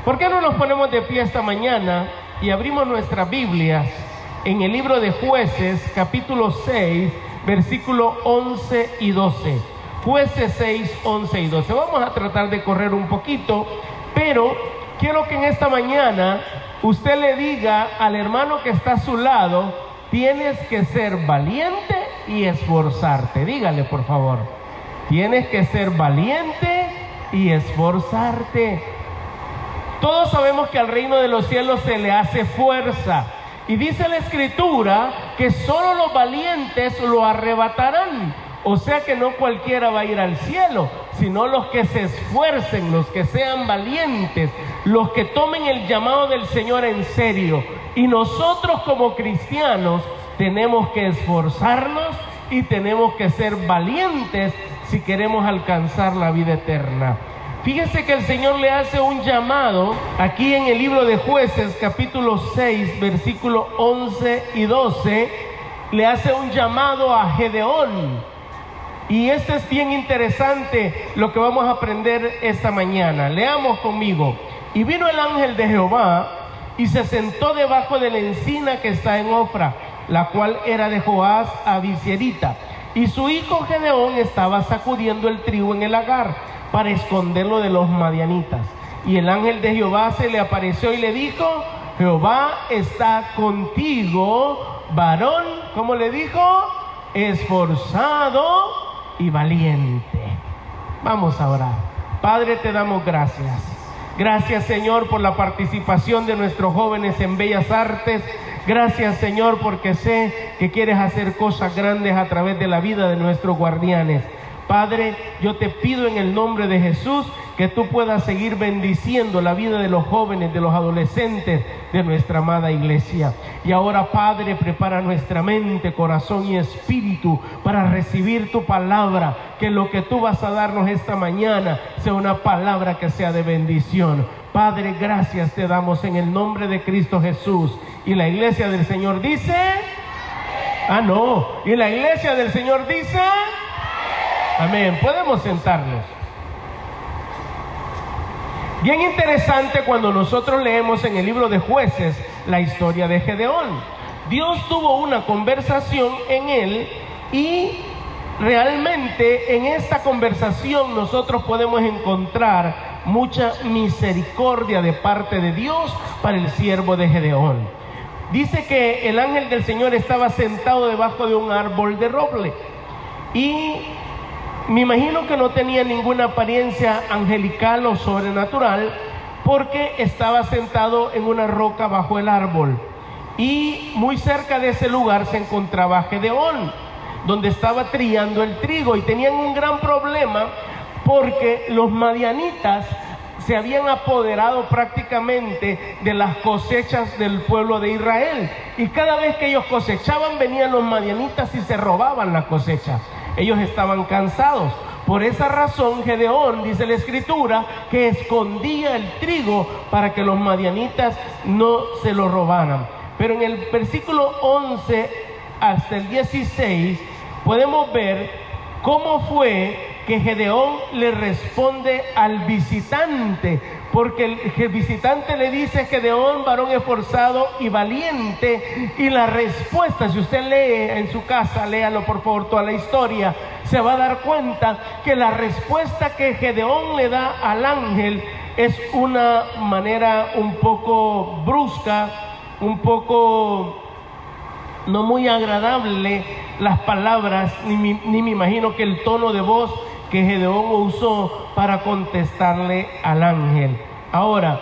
¿Por qué no nos ponemos de pie esta mañana y abrimos nuestras Biblias en el libro de Jueces, capítulo 6, versículo 11 y 12? Jueces 6, 11 y 12. Vamos a tratar de correr un poquito, pero quiero que en esta mañana usted le diga al hermano que está a su lado: tienes que ser valiente y esforzarte. Dígale, por favor: tienes que ser valiente y esforzarte. Todos sabemos que al reino de los cielos se le hace fuerza. Y dice la Escritura que solo los valientes lo arrebatarán. O sea que no cualquiera va a ir al cielo, sino los que se esfuercen, los que sean valientes, los que tomen el llamado del Señor en serio. Y nosotros como cristianos tenemos que esforzarnos y tenemos que ser valientes si queremos alcanzar la vida eterna. Fíjese que el Señor le hace un llamado aquí en el libro de Jueces, capítulo 6, versículo 11 y 12. Le hace un llamado a Gedeón. Y esto es bien interesante lo que vamos a aprender esta mañana. Leamos conmigo. Y vino el ángel de Jehová y se sentó debajo de la encina que está en Ofra, la cual era de Joás Abisierita. Y su hijo Gedeón estaba sacudiendo el trigo en el lagar para esconderlo de los madianitas. Y el ángel de Jehová se le apareció y le dijo: Jehová está contigo, varón, ¿cómo le dijo? Esforzado y valiente. Vamos a orar. Padre, te damos gracias. Gracias, Señor, por la participación de nuestros jóvenes en Bellas Artes. Gracias, Señor, porque sé que quieres hacer cosas grandes a través de la vida de nuestros guardianes. Padre, yo te pido en el nombre de Jesús que tú puedas seguir bendiciendo la vida de los jóvenes, de los adolescentes de nuestra amada iglesia. Y ahora, Padre, prepara nuestra mente, corazón y espíritu para recibir tu palabra. Que lo que tú vas a darnos esta mañana sea una palabra que sea de bendición. Padre, gracias te damos en el nombre de Cristo Jesús. Y la iglesia del Señor dice: no. Y la iglesia del Señor dice: amén. Podemos sentarnos. Bien interesante cuando nosotros leemos en el libro de Jueces la historia de Gedeón. Dios tuvo una conversación en él y realmente en esta conversación nosotros podemos encontrar mucha misericordia de parte de Dios para el siervo de Gedeón. Dice que el ángel del Señor estaba sentado debajo de un árbol de roble y me imagino que no tenía ninguna apariencia angelical o sobrenatural, porque estaba sentado en una roca bajo el árbol. Y muy cerca de ese lugar se encontraba Gedeón, donde estaba trillando el trigo. Y tenían un gran problema porque los madianitas se habían apoderado prácticamente de las cosechas del pueblo de Israel. Y cada vez que ellos cosechaban, venían los madianitas y se robaban la cosecha. Ellos estaban cansados. Por esa razón, Gedeón, dice la Escritura, que escondía el trigo para que los madianitas no se lo robaran. Pero en el versículo 11 hasta el 16 podemos ver cómo fue que Gedeón le responde al visitante, porque el visitante le dice: Gedeón, varón esforzado y valiente. Y la respuesta, si usted lee en su casa, léalo por favor toda la historia, se va a dar cuenta que la respuesta que Gedeón le da al ángel es una manera un poco brusca, un poco no muy agradable. Las palabras, ni me imagino que el tono de voz que Gedeón usó para contestarle al ángel. Ahora,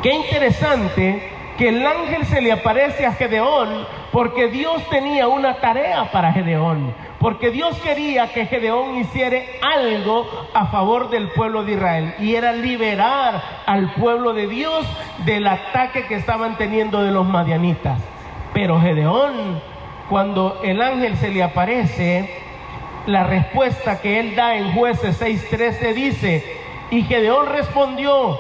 qué interesante que el ángel se le aparece a Gedeón, porque Dios tenía una tarea para Gedeón, porque Dios quería que Gedeón hiciera algo a favor del pueblo de Israel, y era liberar al pueblo de Dios del ataque que estaban teniendo de los madianitas. Pero Gedeón, cuando el ángel se le aparece, la respuesta que él da en Jueces 6:13 dice: y Gedeón respondió: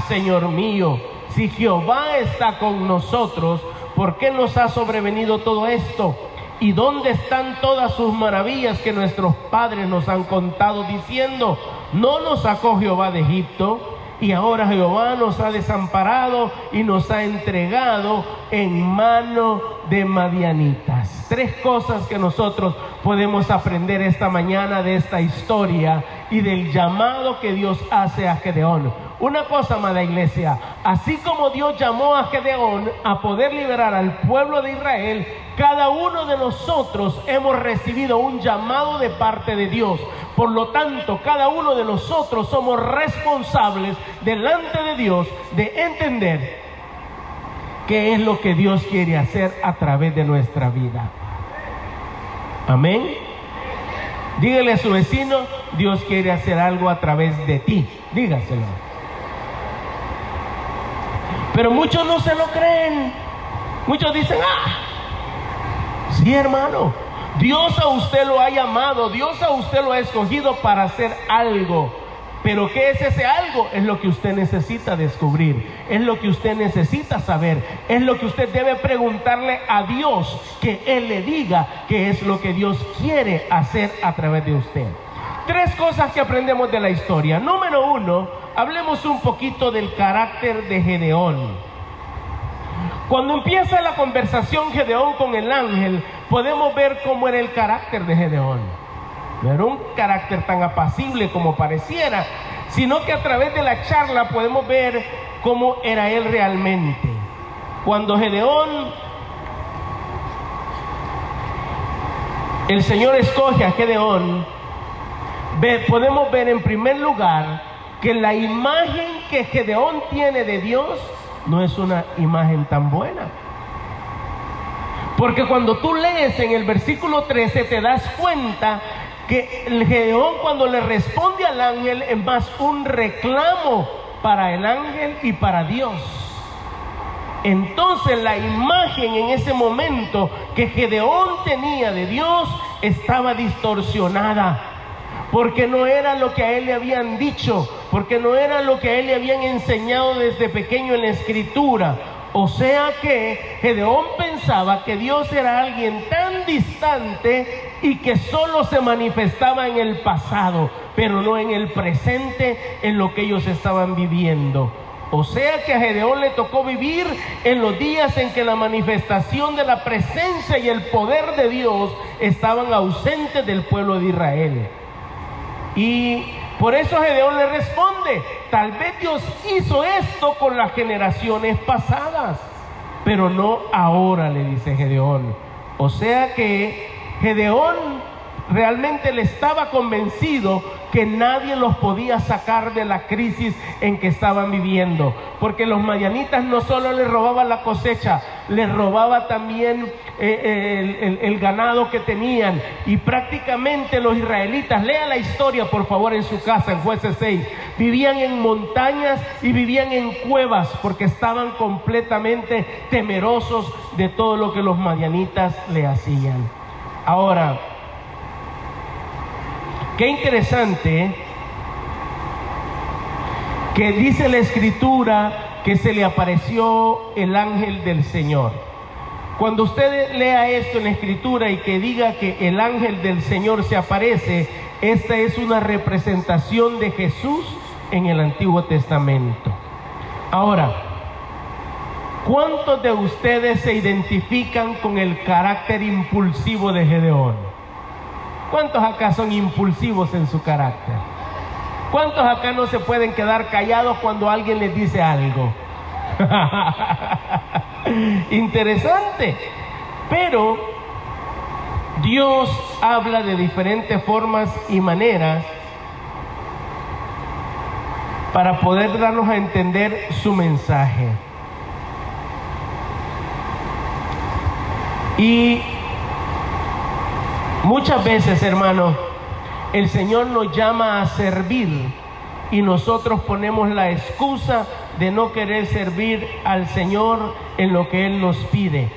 Señor mío, si Jehová está con nosotros, ¿por qué nos ha sobrevenido todo esto? ¿Y dónde están todas sus maravillas que nuestros padres nos han contado, diciendo: ¿no nos sacó Jehová de Egipto? y ahora Jehová nos ha desamparado y nos ha entregado en mano de madianitas. 3 cosas que nosotros podemos aprender esta mañana de esta historia y del llamado que Dios hace a Gedeón. Una cosa, amada iglesia, así como Dios llamó a Gedeón a poder liberar al pueblo de Israel, cada uno de nosotros hemos recibido un llamado de parte de Dios. Por lo tanto, cada uno de nosotros somos responsables delante de Dios de entender qué es lo que Dios quiere hacer a través de nuestra vida. Amén. Dígale a su vecino, Dios quiere hacer algo a través de ti. Dígaselo. Pero muchos no se lo creen. Muchos dicen, sí, hermano, Dios a usted lo ha llamado, Dios a usted lo ha escogido para hacer algo. Pero ¿qué es ese algo? Es lo que usted necesita descubrir, es lo que usted necesita saber, es lo que usted debe preguntarle a Dios, que Él le diga qué es lo que Dios quiere hacer a través de usted. 3 cosas que aprendemos de la historia. Número 1, hablemos un poquito del carácter de Gedeón. Cuando empieza la conversación Gedeón con el ángel, podemos ver cómo era el carácter de Gedeón. No era un carácter tan apacible como pareciera, sino que a través de la charla podemos ver cómo era él realmente. Cuando Gedeón, el Señor escoge a Gedeón, podemos ver en primer lugar que la imagen que Gedeón tiene de Dios no es una imagen tan buena. Porque cuando tú lees en el versículo 13 te das cuenta que el Gedeón, cuando le responde al ángel, es más un reclamo para el ángel y para Dios. Entonces la imagen en ese momento que Gedeón tenía de Dios estaba distorsionada, porque no era lo que a él le habían dicho, porque no era lo que a él le habían enseñado desde pequeño en la escritura. O sea que Gedeón pensaba que Dios era alguien tan distante y que solo se manifestaba en el pasado, pero no en el presente, en lo que ellos estaban viviendo. O sea que a Gedeón le tocó vivir en los días en que la manifestación de la presencia y el poder de Dios estaban ausentes del pueblo de Israel. Y por eso Gedeón le responde, tal vez Dios hizo esto con las generaciones pasadas, pero no ahora, le dice Gedeón. O sea que Gedeón realmente le estaba convencido que nadie los podía sacar de la crisis en que estaban viviendo, porque los madianitas no solo les robaban la cosecha, les robaba también el ganado que tenían, y prácticamente los israelitas, lea la historia por favor en su casa en Jueces 6, vivían en montañas y vivían en cuevas porque estaban completamente temerosos de todo lo que los madianitas le hacían. Ahora, qué interesante que dice la escritura que se le apareció el ángel del Señor. Cuando usted lea esto en la escritura y que diga que el ángel del Señor se aparece, esta es una representación de Jesús en el Antiguo Testamento. Ahora, ¿cuántos de ustedes se identifican con el carácter impulsivo de Gedeón? ¿Cuántos acá son impulsivos en su carácter? ¿Cuántos acá no se pueden quedar callados cuando alguien les dice algo? Interesante. Pero Dios habla de diferentes formas y maneras para poder darnos a entender su mensaje. Y muchas veces, hermanos, el Señor nos llama a servir y nosotros ponemos la excusa de no querer servir al Señor en lo que Él nos pide.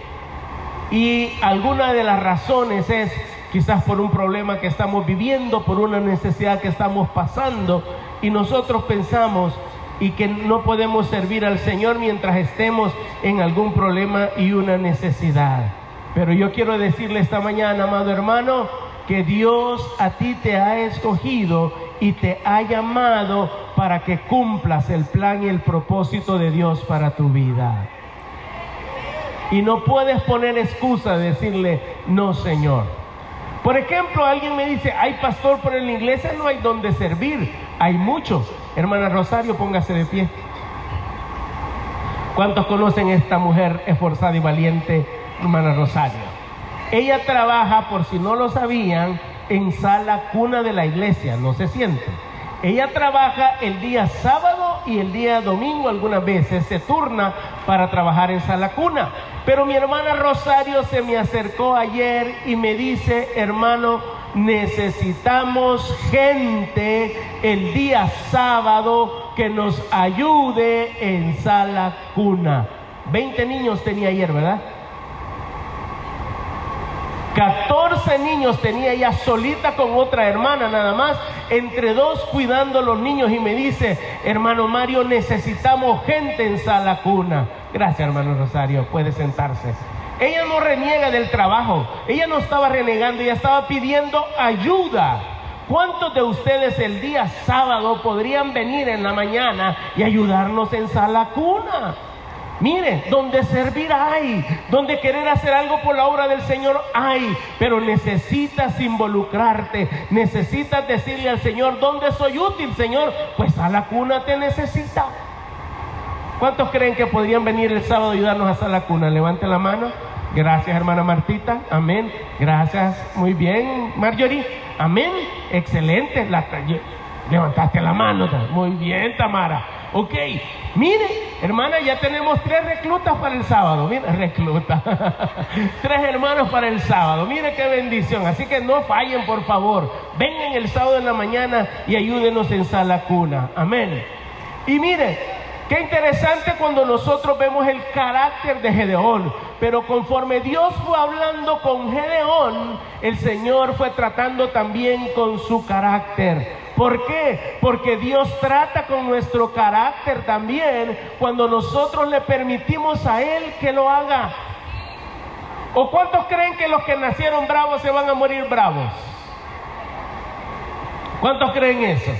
Y alguna de las razones es quizás por un problema que estamos viviendo, por una necesidad que estamos pasando, y nosotros pensamos y que no podemos servir al Señor mientras estemos en algún problema y una necesidad. Pero yo quiero decirle esta mañana, amado hermano, que Dios a ti te ha escogido y te ha llamado para que cumplas el plan y el propósito de Dios para tu vida. Y no puedes poner excusa de decirle, no, Señor. Por ejemplo, alguien me dice, ay, pastor, pero en la iglesia no hay donde servir. Hay mucho. Hermana Rosario, póngase de pie. ¿Cuántos conocen a esta mujer esforzada y valiente, hermana Rosario? Ella trabaja, por si no lo sabían, en sala cuna de la iglesia, no se siente. Ella trabaja el día sábado y el día domingo, algunas veces se turna para trabajar en sala cuna. Pero mi hermana Rosario se me acercó ayer y me dice, hermano, necesitamos gente el día sábado que nos ayude en sala cuna. 20 niños tenía ayer, ¿verdad? 14 niños tenía ella solita con otra hermana nada más, entre dos cuidando a los niños, y me dice, hermano Mario, necesitamos gente en sala cuna. Gracias, hermano Rosario, puede sentarse. Ella no reniega del trabajo, ella no estaba renegando, ella estaba pidiendo ayuda. ¿Cuántos de ustedes el día sábado podrían venir en la mañana y ayudarnos en sala cuna? Mire, donde servir hay, donde querer hacer algo por la obra del Señor hay, pero necesitas involucrarte, necesitas decirle al Señor, ¿dónde soy útil, Señor? Pues sala cuna te necesita. ¿Cuántos creen que podrían venir el sábado a ayudarnos a sala cuna? Levante la mano. Gracias, hermana Martita. Amén. Gracias. Muy bien, Marjorie. Amén. Excelente. Levantaste la mano. Muy bien, Tamara. Ok. Mire, hermana, ya tenemos 3 reclutas para el sábado. Mira, recluta. 3 hermanos para el sábado. Mire qué bendición. Así que no fallen, por favor. Vengan el sábado en la mañana y ayúdenos en sala cuna. Amén. Y mire, qué interesante cuando nosotros vemos el carácter de Gedeón. Pero conforme Dios fue hablando con Gedeón, el Señor fue tratando también con su carácter. ¿Por qué? Porque Dios trata con nuestro carácter también cuando nosotros le permitimos a Él que lo haga. ¿O cuántos creen que los que nacieron bravos se van a morir bravos? ¿Cuántos creen eso?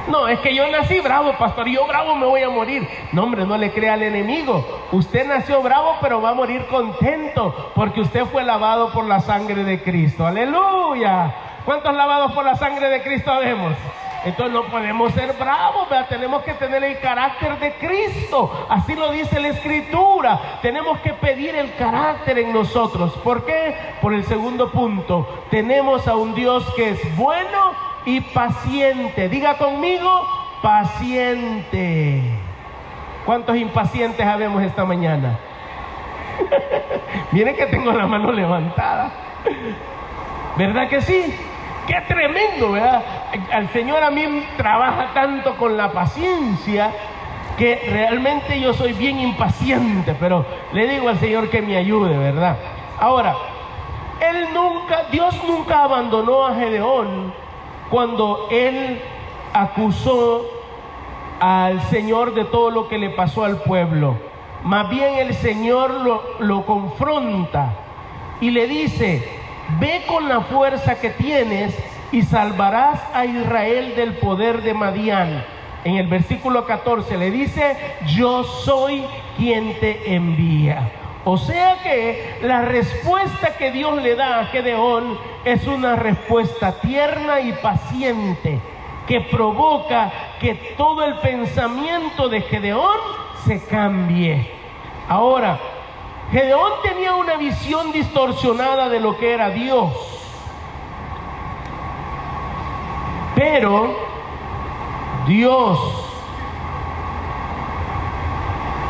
No, es que yo nací bravo, pastor, y yo bravo me voy a morir. No, hombre, no le crea al enemigo. Usted nació bravo, pero va a morir contento, porque usted fue lavado por la sangre de Cristo. ¡Aleluya! ¿Cuántos lavados por la sangre de Cristo vemos? Entonces no podemos ser bravos, ¿verdad? Tenemos que tener el carácter de Cristo. Así lo dice la Escritura. Tenemos que pedir el carácter en nosotros. ¿Por qué? Por el segundo punto. Tenemos a un Dios que es bueno y paciente. Diga conmigo, paciente. ¿Cuántos impacientes habemos esta mañana? Miren que tengo la mano levantada. ¿Verdad que sí? ¡Qué tremendo!, ¿verdad? Al Señor a mí trabaja tanto con la paciencia que realmente yo soy bien impaciente, pero le digo al Señor que me ayude, ¿verdad? Ahora, Dios nunca abandonó a Gedeón cuando él acusó al Señor de todo lo que le pasó al pueblo. Más bien el Señor lo confronta y le dice: ve con la fuerza que tienes y salvarás a Israel del poder de Madián. En el versículo 14 le dice: yo soy quien te envía. O sea que la respuesta que Dios le da a Gedeón es una respuesta tierna y paciente, que provoca que todo el pensamiento de Gedeón se cambie. Ahora, Gedeón tenía una visión distorsionada de lo que era Dios, pero Dios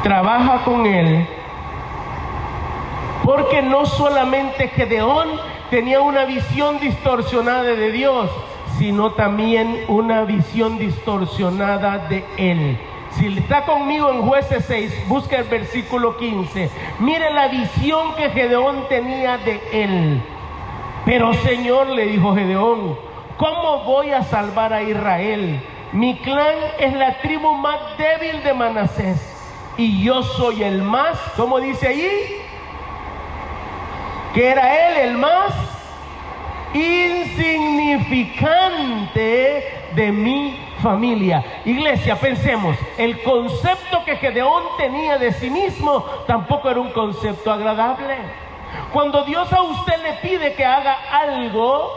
trabaja con él, porque no solamente Gedeón tenía una visión distorsionada de Dios, sino también una visión distorsionada de él. Si está conmigo en Jueces 6, busca el versículo 15. Mire la visión que Gedeón tenía de él. Pero Señor, le dijo Gedeón, ¿cómo voy a salvar a Israel? Mi clan es la tribu más débil de Manasés, y yo soy el más, ¿cómo dice allí? Que era él el más insignificante de mi familia. Iglesia, pensemos, el concepto que Gedeón tenía de sí mismo tampoco era un concepto agradable. Cuando Dios a usted le pide que haga algo,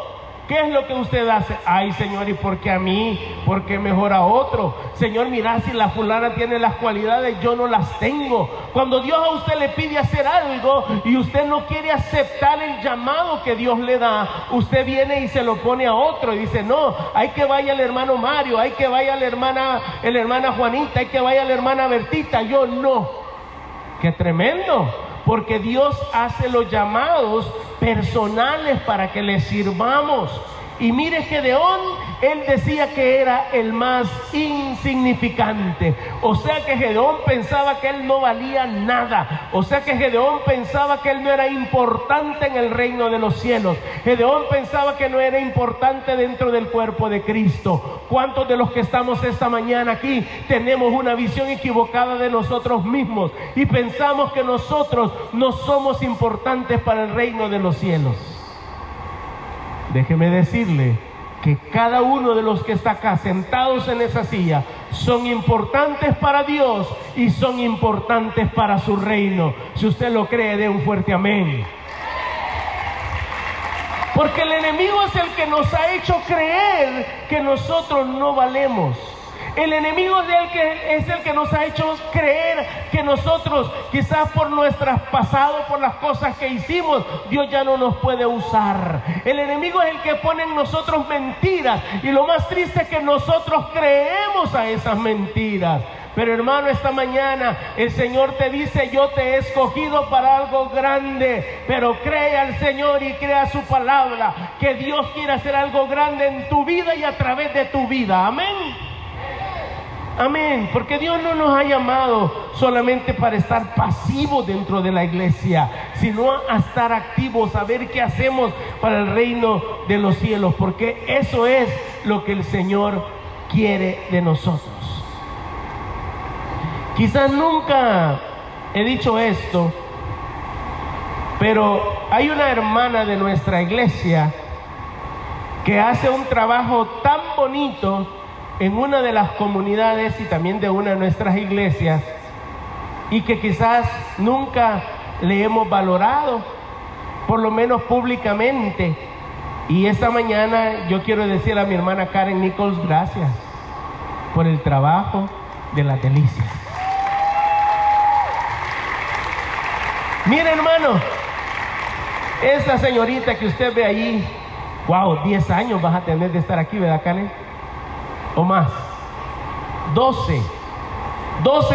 ¿qué es lo que usted hace? Ay, Señor, ¿y por qué a mí? ¿Por qué mejor a otro? Señor, mira, si la fulana tiene las cualidades, yo no las tengo. Cuando Dios a usted le pide hacer algo y usted no quiere aceptar el llamado que Dios le da, usted viene y se lo pone a otro y dice, no, hay que vaya el hermano Mario, hay que vaya la hermana Juanita, hay que vaya la hermana Bertita, yo no. ¡Qué tremendo! Porque Dios hace los llamados personales para que le sirvamos. Y mire, Gedeón, él decía que era el más insignificante. O sea que Gedeón pensaba que él no valía nada. O sea que Gedeón pensaba que él no era importante en el reino de los cielos. Gedeón pensaba que no era importante dentro del cuerpo de Cristo. ¿Cuántos de los que estamos esta mañana aquí tenemos una visión equivocada de nosotros mismos y pensamos que nosotros no somos importantes para el reino de los cielos? Déjeme decirle que cada uno de los que está acá sentados en esa silla son importantes para Dios y son importantes para su reino. Si usted lo cree, dé un fuerte amén. Porque el enemigo es el que nos ha hecho creer que nosotros no valemos. El enemigo es el que nos ha hecho creer que nosotros, quizás por nuestras pasados, por las cosas que hicimos, Dios ya no nos puede usar. El enemigo es el que pone en nosotros mentiras, y lo más triste es que nosotros creemos a esas mentiras. Pero hermano, esta mañana el Señor te dice, yo te he escogido para algo grande, pero cree al Señor y crea su palabra, que Dios quiere hacer algo grande en tu vida y a través de tu vida. Amén. Amén, porque Dios no nos ha llamado solamente para estar pasivos dentro de la iglesia, sino a estar activos, a ver qué hacemos para el reino de los cielos, porque eso es lo que el Señor quiere de nosotros. Quizás nunca he dicho esto, pero hay una hermana de nuestra iglesia que hace un trabajo tan bonito en una de las comunidades y también de una de nuestras iglesias, y que quizás nunca le hemos valorado, por lo menos públicamente. Y esta mañana yo quiero decir a mi hermana Karen Nichols, gracias por el trabajo de las delicias. Mire, hermano, esta señorita que usted ve ahí, wow, 10 años vas a tener de estar aquí, ¿verdad, Karen? O más, 12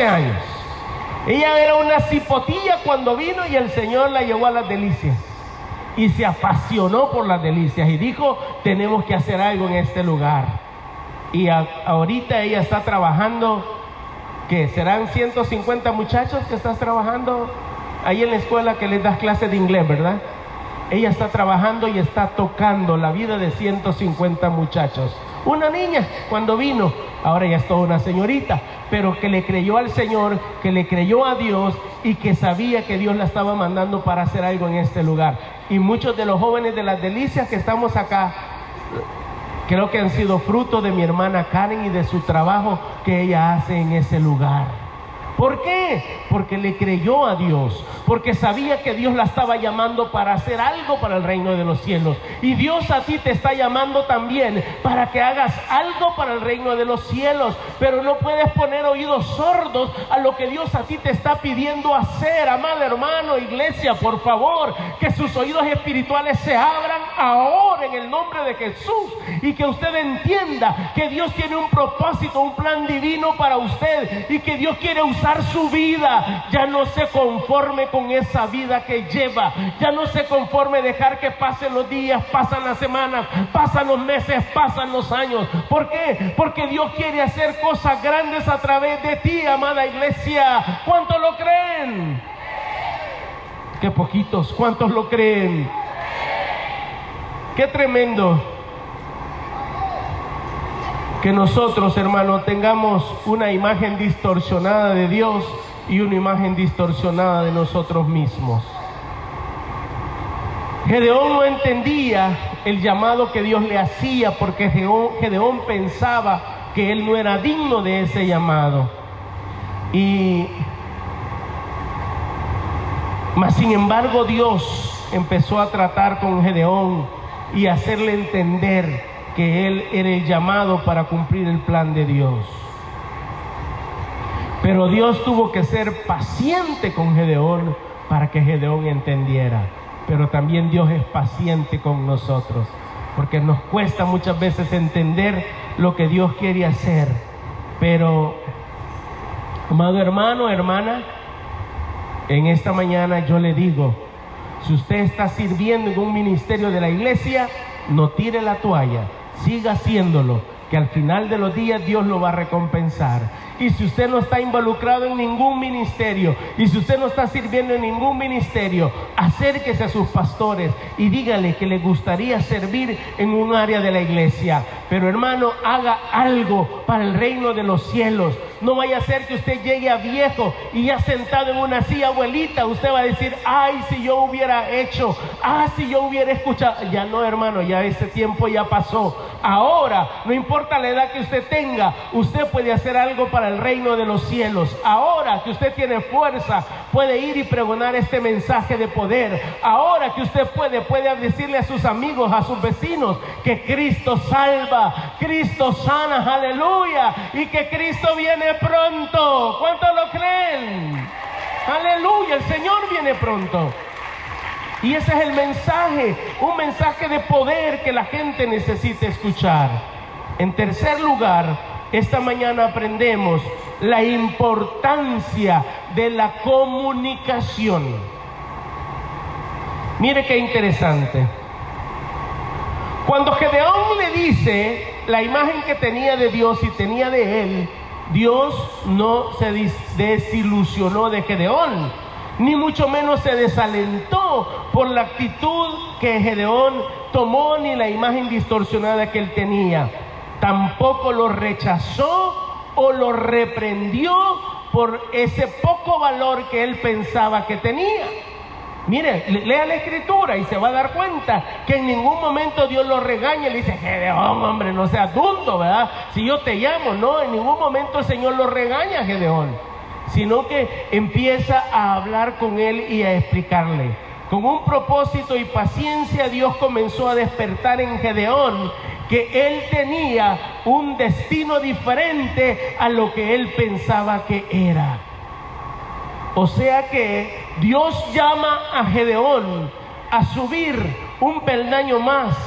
años. Ella era una cipotilla cuando vino y el Señor la llevó a las delicias y se apasionó por las delicias y dijo, tenemos que hacer algo en este lugar. Y ahorita ella está trabajando, ¿qué? ¿Serán 150 muchachos que estás trabajando ahí en la escuela que les das clases de inglés, verdad? Ella está trabajando y está tocando la vida de 150 muchachos. Una niña cuando vino, ahora ya es toda una señorita, pero que le creyó al Señor, que le creyó a Dios y que sabía que Dios la estaba mandando para hacer algo en este lugar. Y muchos de los jóvenes de las delicias que estamos acá, creo que han sido fruto de mi hermana Karen y de su trabajo que ella hace en ese lugar. ¿Por qué? Porque le creyó a Dios, porque sabía que Dios la estaba llamando para hacer algo para el reino de los cielos. Y Dios a ti te está llamando también para que hagas algo para el reino de los cielos, pero no puedes poner oídos sordos a lo que Dios a ti te está pidiendo hacer. Amado hermano, iglesia, por favor, que sus oídos espirituales se abran ahora en el nombre de Jesús, y que usted entienda que Dios tiene un propósito, un plan divino para usted, y que Dios quiere usar su vida. Ya no se conforme con esa vida que lleva, ya no se conforme dejar que pasen los días, pasan las semanas, pasan los meses, pasan los años. ¿Por qué? Porque Dios quiere hacer cosas grandes a través de ti, amada iglesia. ¿Cuántos lo creen? Qué poquitos. ¿Cuántos lo creen? Qué tremendo que nosotros, hermanos, tengamos una imagen distorsionada de Dios y una imagen distorsionada de nosotros mismos. Gedeón no entendía el llamado que Dios le hacía, porque Gedeón pensaba que él no era digno de ese llamado. Mas sin embargo Dios empezó a tratar con Gedeón y hacerle entender que él era el llamado para cumplir el plan de Dios. Pero Dios tuvo que ser paciente con Gedeón para que Gedeón entendiera. Pero también Dios es paciente con nosotros, porque nos cuesta muchas veces entender lo que Dios quiere hacer. Pero, amado hermano, hermana, en esta mañana yo le digo, si usted está sirviendo en un ministerio de la iglesia, no tire la toalla, siga haciéndolo, que al final de los días Dios lo va a recompensar. Y si usted no está involucrado en ningún ministerio, y si usted no está sirviendo en ningún ministerio, acérquese a sus pastores y dígale que le gustaría servir en un área de la iglesia. Pero hermano, haga algo para el reino de los cielos. No vaya a ser que usted llegue a viejo y ya sentado en una silla abuelita, usted va a decir, ay, si yo hubiera hecho, si yo hubiera escuchado. Ya no, hermano, ya ese tiempo ya pasó. Ahora, no importa la edad que usted tenga, usted puede hacer algo para el reino de los cielos. Ahora que usted tiene fuerza, puede ir y pregonar este mensaje de poder. Ahora que usted puede decirle a sus amigos, a sus vecinos, que Cristo salva, Cristo sana, aleluya, y que Cristo viene pronto. ¿Cuántos lo creen? Aleluya, el Señor viene pronto. Y ese es el mensaje, un mensaje de poder que la gente necesita escuchar. En tercer lugar, esta mañana aprendemos la importancia de la comunicación. Mire qué interesante. Cuando Gedeón le dice la imagen que tenía de Dios y tenía de él, Dios no se desilusionó de Gedeón, ni mucho menos se desalentó por la actitud que Gedeón tomó, ni la imagen distorsionada que él tenía. Tampoco lo rechazó o lo reprendió por ese poco valor que él pensaba que tenía. Mire, lea la escritura y se va a dar cuenta que en ningún momento Dios lo regaña y le dice, Gedeón, hombre, no seas tonto, ¿verdad? Si yo te llamo, no, en ningún momento el Señor lo regaña a Gedeón, sino que empieza a hablar con él y a explicarle. Con un propósito y paciencia, Dios comenzó a despertar en Gedeón que él tenía un destino diferente a lo que él pensaba que era. O sea que Dios llama a Gedeón a subir un peldaño más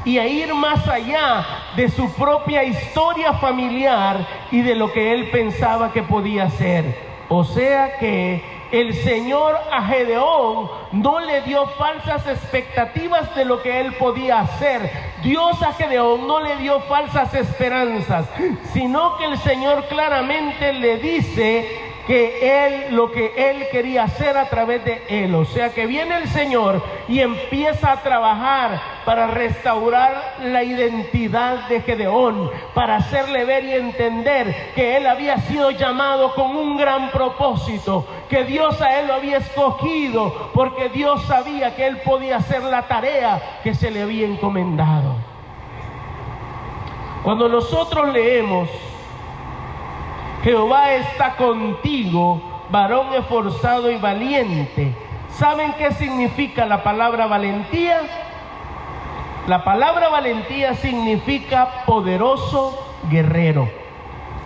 y a ir más allá de su propia historia familiar y de lo que él pensaba que podía ser. O sea que el Señor a Gedeón no le dio falsas expectativas de lo que él podía hacer. Dios a Gedeón no le dio falsas esperanzas, sino que el Señor claramente le dice que lo que él quería hacer a través de él. O sea que viene el Señor y empieza a trabajar para restaurar la identidad de Gedeón, para hacerle ver y entender que él había sido llamado con un gran propósito, que Dios a él lo había escogido, porque Dios sabía que él podía hacer la tarea que se le había encomendado. Cuando nosotros leemos, Jehová está contigo, varón esforzado y valiente. ¿Saben qué significa la palabra valentía? La palabra valentía significa poderoso guerrero.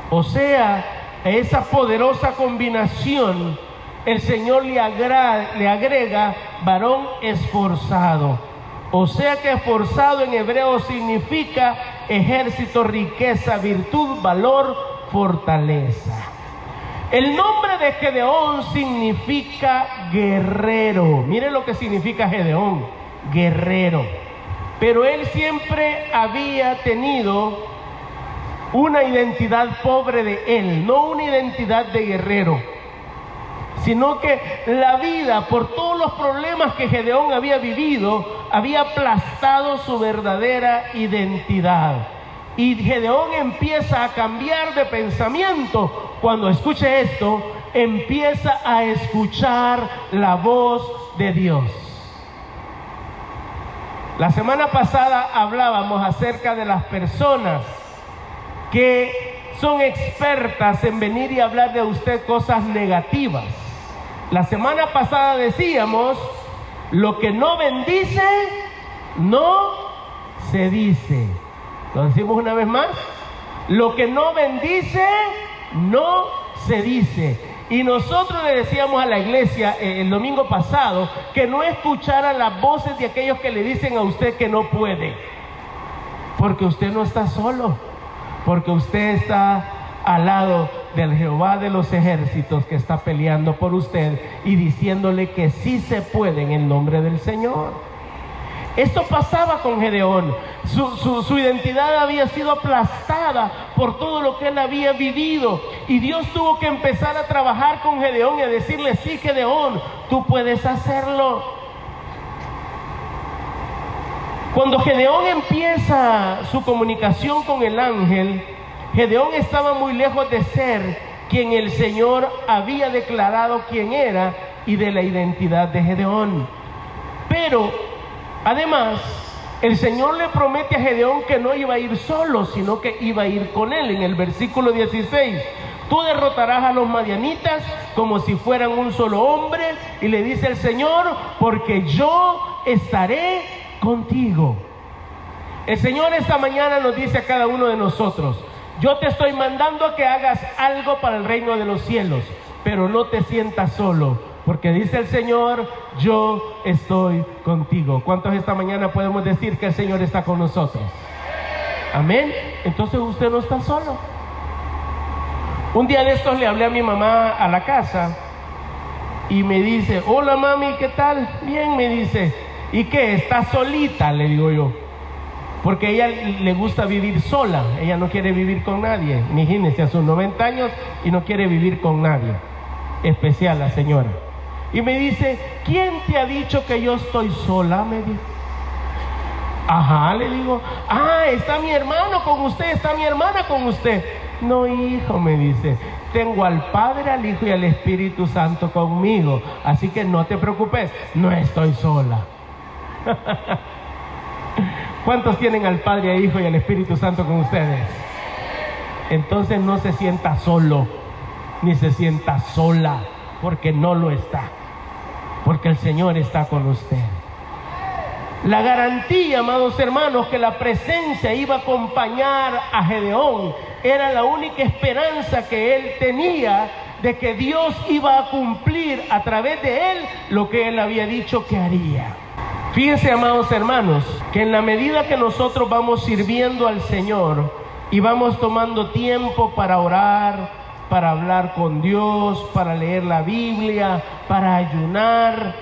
O sea, a esa poderosa combinación, el Señor le agrega varón esforzado. O sea que esforzado en hebreo significa ejército, riqueza, virtud, valor, fortaleza. El nombre de Gedeón significa guerrero. Mire lo que significa Gedeón, guerrero. Pero él siempre había tenido una identidad pobre de él, no una identidad de guerrero, sino que la vida, por todos los problemas que Gedeón había vivido, había aplastado su verdadera identidad. Y Gedeón empieza a cambiar de pensamiento. Cuando escuche esto, empieza a escuchar la voz de Dios. La semana pasada hablábamos acerca de las personas que son expertas en venir y hablar de usted cosas negativas. La semana pasada decíamos, lo que no bendice, no se dice. ¿Lo decimos una vez más? Lo que no bendice, no se dice. Y nosotros le decíamos a la iglesia el domingo pasado que no escuchara las voces de aquellos que le dicen a usted que no puede. Porque usted no está solo. Porque usted está al lado del Jehová de los ejércitos que está peleando por usted y diciéndole que sí se puede en el nombre del Señor. Esto pasaba con Gedeón. Su identidad había sido aplastada por todo lo que él había vivido. Y Dios tuvo que empezar a trabajar con Gedeón y a decirle, sí, Gedeón, tú puedes hacerlo. Cuando Gedeón empieza su comunicación con el ángel, Gedeón estaba muy lejos de ser quien el Señor había declarado quién era y de la identidad de Gedeón. Pero además, el Señor le promete a Gedeón que no iba a ir solo, sino que iba a ir con él. En el versículo 16, tú derrotarás a los madianitas como si fueran un solo hombre. Y le dice el Señor, porque yo estaré contigo. El Señor esta mañana nos dice a cada uno de nosotros, yo te estoy mandando a que hagas algo para el reino de los cielos, pero no te sientas solo. Porque dice el Señor, yo estoy contigo. ¿Cuántos esta mañana podemos decir que el Señor está con nosotros? Amén. Entonces usted no está solo. Un día de estos le hablé a mi mamá a la casa y me dice, hola mami, ¿qué tal? Bien, me dice. ¿Y qué? ¿Estás solita? Le digo yo. Porque a ella le gusta vivir sola. Ella no quiere vivir con nadie. Imagínense, a sus 90 años y no quiere vivir con nadie. Especial la señora. Y me dice, ¿quién te ha dicho que yo estoy sola? Me dice. Ajá, le digo. Ah, está mi hermano con usted, está mi hermana con usted. No, hijo, me dice, tengo al Padre, al Hijo y al Espíritu Santo conmigo. Así que no te preocupes, no estoy sola. ¿Cuántos tienen al Padre, al Hijo y al Espíritu Santo con ustedes? Entonces no se sienta solo, ni se sienta sola, porque no lo está. Porque el Señor está con usted. La garantía, amados hermanos, que la presencia iba a acompañar a Gedeón era la única esperanza que él tenía de que Dios iba a cumplir a través de él lo que él había dicho que haría. Fíjense, amados hermanos, que en la medida que nosotros vamos sirviendo al Señor y vamos tomando tiempo para orar, para hablar con Dios, para leer la Biblia, para ayunar,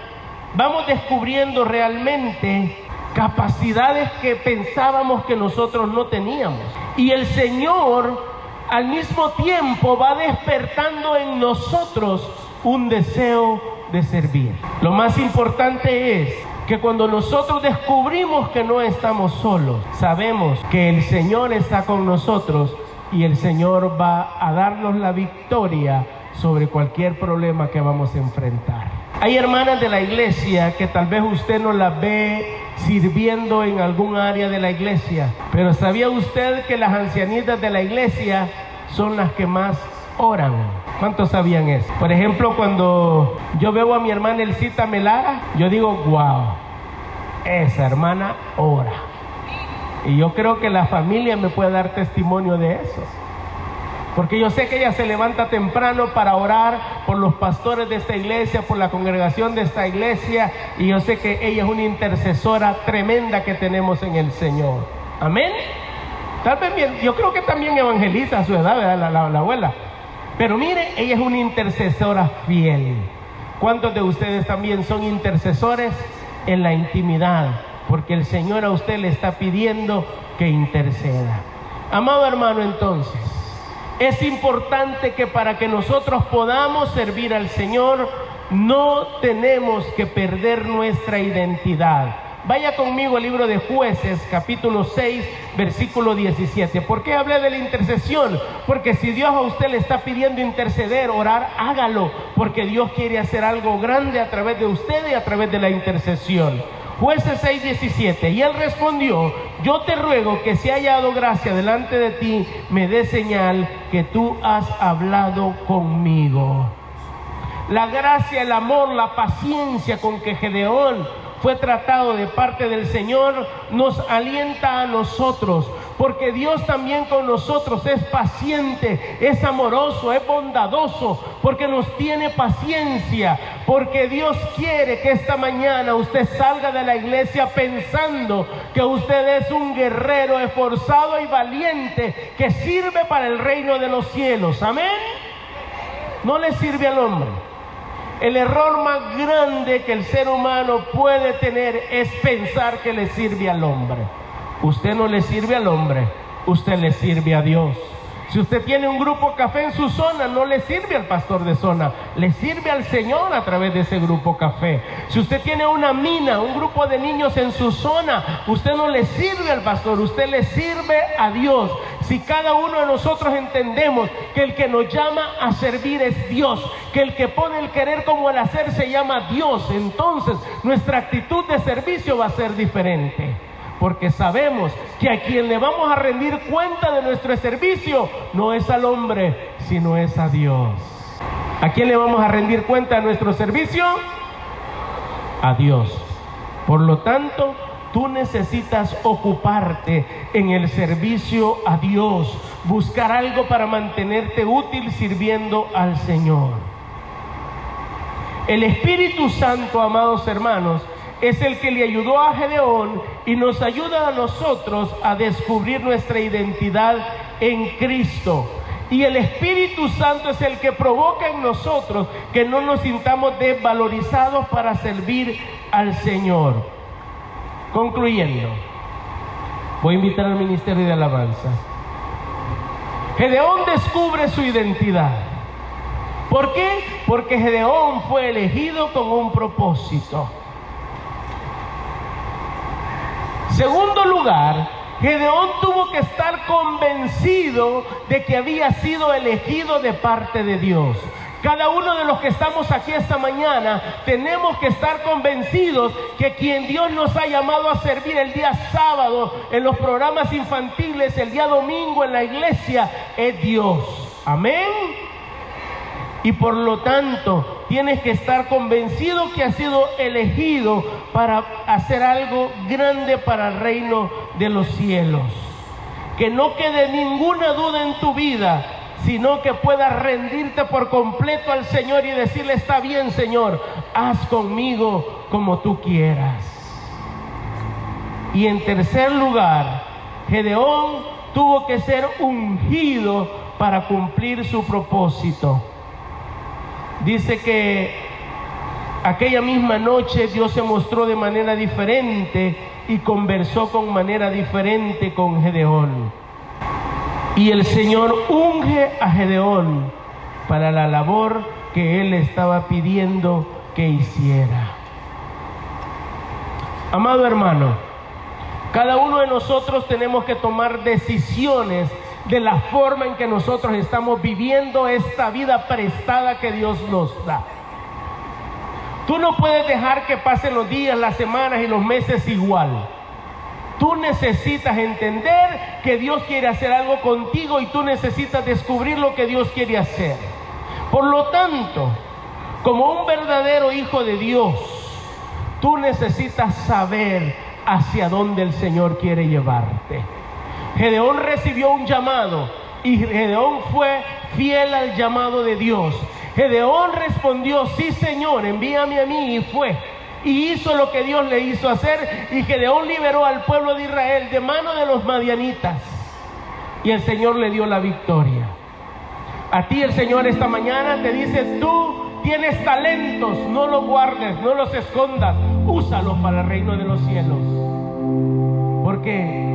vamos descubriendo realmente capacidades que pensábamos que nosotros no teníamos. Y el Señor al mismo tiempo va despertando en nosotros un deseo de servir. Lo más importante es que cuando nosotros descubrimos que no estamos solos, sabemos que el Señor está con nosotros y el Señor va a darnos la victoria sobre cualquier problema que vamos a enfrentar. Hay hermanas de la iglesia que tal vez usted no las ve sirviendo en algún área de la iglesia, pero ¿sabía usted que las ancianitas de la iglesia son las que más oran? ¿Cuántos sabían eso? Por ejemplo, cuando yo veo a mi hermana Elcita Melara, yo digo, wow, esa hermana ora. Y yo creo que la familia me puede dar testimonio de eso. Porque yo sé que ella se levanta temprano para orar por los pastores de esta iglesia, por la congregación de esta iglesia. Y yo sé que ella es una intercesora tremenda que tenemos en el Señor. Amén. Tal vez bien, yo creo que también evangeliza a su edad, ¿verdad? La abuela. Pero mire, ella es una intercesora fiel. ¿Cuántos de ustedes también son intercesores en la intimidad? Porque el Señor a usted le está pidiendo que interceda. Amado hermano, entonces, es importante que para que nosotros podamos servir al Señor, no tenemos que perder nuestra identidad. Vaya conmigo al libro de Jueces, capítulo 6, versículo 17. ¿Por qué hablé de la intercesión? Porque si Dios a usted le está pidiendo interceder, orar, hágalo. Porque Dios quiere hacer algo grande a través de usted y a través de la intercesión. Jueces 6:17. Y él respondió: yo te ruego que si haya hallado gracia delante de ti, me dé señal que tú has hablado conmigo. La gracia, el amor, la paciencia con que Gedeón fue tratado de parte del Señor nos alienta a nosotros, porque Dios también con nosotros es paciente, es amoroso, es bondadoso, porque nos tiene paciencia, porque Dios quiere que esta mañana usted salga de la iglesia pensando que usted es un guerrero esforzado y valiente que sirve para el reino de los cielos. Amén. No le sirve al hombre. El error más grande que el ser humano puede tener es pensar que le sirve al hombre. Usted no le sirve al hombre, usted le sirve a Dios. Si usted tiene un grupo café en su zona, no le sirve al pastor de zona, le sirve al Señor a través de ese grupo café. Si usted tiene una mina, un grupo de niños en su zona, usted no le sirve al pastor, usted le sirve a Dios. Si cada uno de nosotros entendemos que el que nos llama a servir es Dios, que el que pone el querer como el hacer se llama Dios, entonces nuestra actitud de servicio va a ser diferente. Porque sabemos que a quien le vamos a rendir cuenta de nuestro servicio no es al hombre, sino es a Dios. ¿A quién le vamos a rendir cuenta de nuestro servicio? A Dios. Por lo tanto, tú necesitas ocuparte en el servicio a Dios, buscar algo para mantenerte útil sirviendo al Señor. El Espíritu Santo, amados hermanos, es el que le ayudó a Gedeón y nos ayuda a nosotros a descubrir nuestra identidad en Cristo. Y el Espíritu Santo es el que provoca en nosotros que no nos sintamos desvalorizados para servir al Señor. Concluyendo, voy a invitar al ministerio de alabanza. Gedeón descubre su identidad. ¿Por qué? Porque Gedeón fue elegido con un propósito. Segundo lugar, Gedeón tuvo que estar convencido de que había sido elegido de parte de Dios. Cada uno de los que estamos aquí esta mañana tenemos que estar convencidos que quien Dios nos ha llamado a servir el día sábado en los programas infantiles, el día domingo en la iglesia, es Dios. Amén. Y por lo tanto, tienes que estar convencido que has sido elegido para hacer algo grande para el reino de los cielos. Que no quede ninguna duda en tu vida, sino que puedas rendirte por completo al Señor y decirle: está bien, Señor, haz conmigo como tú quieras. Y en tercer lugar, Gedeón tuvo que ser ungido para cumplir su propósito. Dice que aquella misma noche Dios se mostró de manera diferente y conversó con manera diferente con Gedeón. Y el Señor unge a Gedeón para la labor que él estaba pidiendo que hiciera. Amado hermano, cada uno de nosotros tenemos que tomar decisiones de la forma en que nosotros estamos viviendo esta vida prestada que Dios nos da. Tú no puedes dejar que pasen los días, las semanas y los meses igual. Tú necesitas entender que Dios quiere hacer algo contigo y tú necesitas descubrir lo que Dios quiere hacer. Por lo tanto, como un verdadero hijo de Dios, tú necesitas saber hacia dónde el Señor quiere llevarte. Gedeón recibió un llamado y Gedeón fue fiel al llamado de Dios. Gedeón respondió: sí, Señor, envíame a mí, y fue. Y hizo lo que Dios le hizo hacer, y Gedeón liberó al pueblo de Israel de mano de los madianitas. Y el Señor le dio la victoria. A ti el Señor esta mañana te dice: tú tienes talentos, no los guardes, no los escondas, úsalos para el reino de los cielos. Porque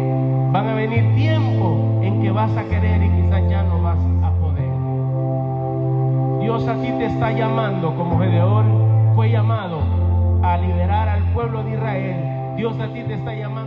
van a venir tiempos en que vas a querer y quizás ya no vas a poder. Dios a ti te está llamando, como Gedeón fue llamado a liberar al pueblo de Israel. Dios a ti te está llamando